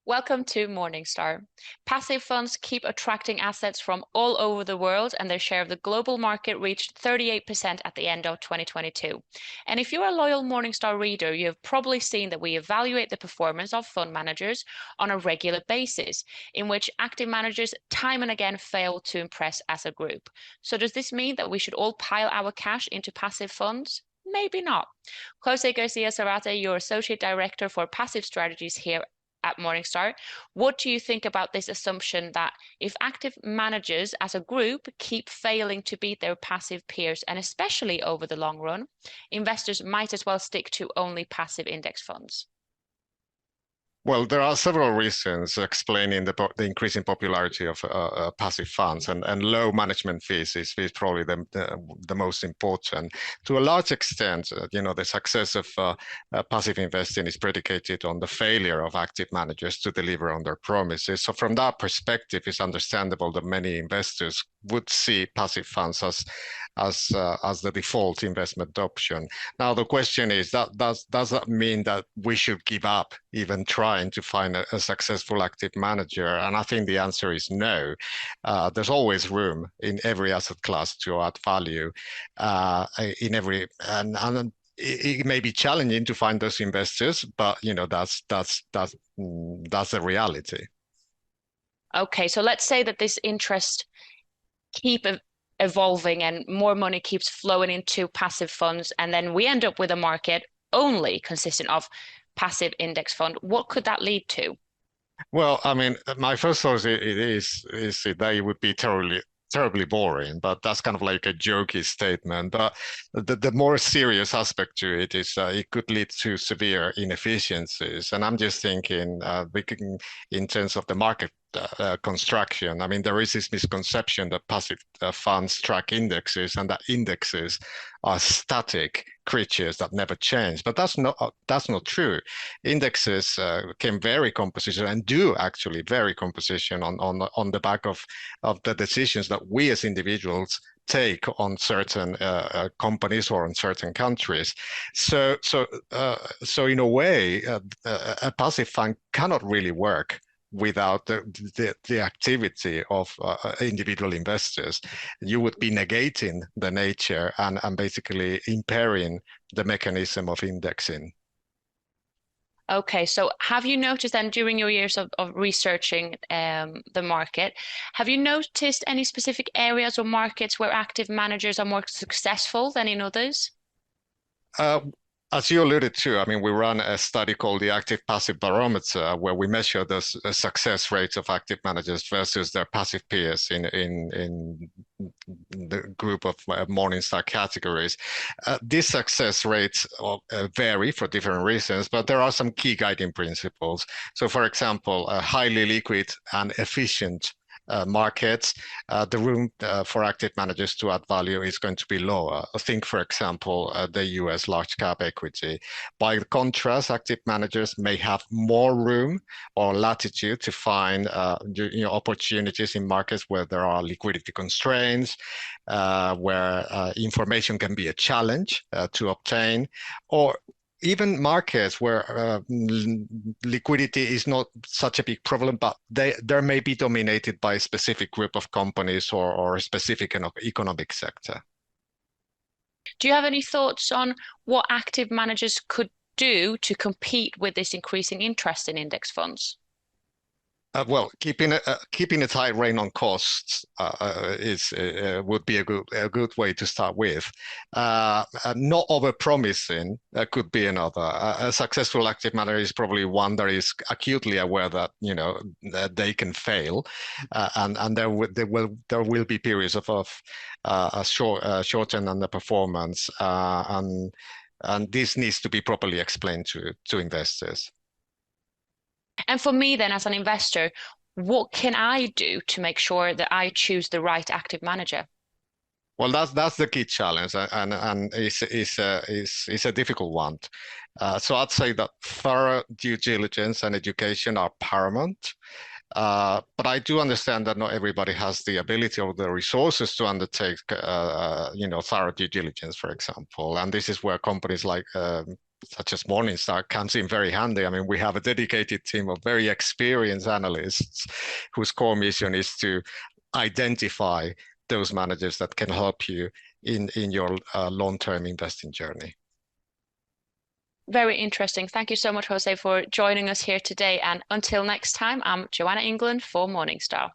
Welcome to Morningstar. Passive funds keep attracting assets from all over the world, and their share of the global market reached 38% at the end of 2022. And if you're a loyal Morningstar reader, you have probably seen that we evaluate the performance of fund managers on a regular basis, in which active managers time and again fail to impress as a group. So does this mean that we should all pile our cash into passive funds? Maybe not. Jose Garcia-Zarate, your Associate Director for Passive Strategies here at Morningstar. What do you think about this assumption that if active managers as a group keep failing to beat their passive peers, and especially over the long run, investors might as well stick to only passive index funds? Well, there are several reasons explaining the increasing popularity of passive funds, and low management fees is probably the most important. To a large extent, the success of passive investing is predicated on the failure of active managers to deliver on their promises. So from that perspective, it's understandable that many investors would see passive funds as the default investment option. Now, the question is, does that mean that we should give up even trying to find a successful active manager? And I think the answer is no. There's always room in every asset class to add value and it may be challenging to find those investors, but that's the reality. Okay, so let's say that this interest keep evolving and more money keeps flowing into passive funds, and then we end up with a market only consistent of passive index fund. What could that lead to? Well, I mean, my first thought is that it would be terribly boring, but that's kind of like a jokey statement. But the more serious aspect to it is it could lead to severe inefficiencies. And I'm just thinking, in terms of the market construction. I mean, there is this misconception that passive funds track indexes and that indexes are static creatures that never change. But that's not true. Indexes can vary composition and do actually vary composition on the back of the decisions that we as individuals take on certain companies or on certain countries. So in a way, a passive fund cannot really work without the activity of individual investors. You would be negating the nature and basically impairing the mechanism of indexing. Okay, so have you noticed then during your years of researching the market, have you noticed any specific areas or markets where active managers are more successful than in others? Uh, As you alluded to, I mean, we run a study called the Active Passive Barometer, where we measure the success rates of active managers versus their passive peers in the group of Morningstar categories. These success rates vary for different reasons, but there are some key guiding principles. So, for example, a highly liquid and efficient markets, the room for active managers to add value is going to be lower. Think, for example, the US large cap equity. By contrast, active managers may have more room or latitude to find opportunities in markets where there are liquidity constraints, where information can be a challenge to obtain, or even markets where liquidity is not such a big problem, but they may be dominated by a specific group of companies or a specific economic sector. Do you have any thoughts on what active managers could do to compete with this increasing interest in index funds? Well, keeping a tight rein on costs would be a good way to start with. Not over-promising could be another. A successful active manager is probably one that is acutely aware that that they can fail, and there will be periods of short-term underperformance, and this needs to be properly explained to investors. And for me, then, as an investor, what can I do to make sure that I choose the right active manager? Well, that's the key challenge, and it's a difficult one. So I'd say that thorough due diligence and education are paramount. But I do understand that not everybody has the ability or the resources to undertake, thorough due diligence, for example. And this is where companies like such as Morningstar comes in very handy. I mean, we have a dedicated team of very experienced analysts whose core mission is to identify those managers that can help you in your long-term investing journey. Very interesting. Thank you so much, Jose, for joining us here today. And until next time, I'm Joanna England for Morningstar.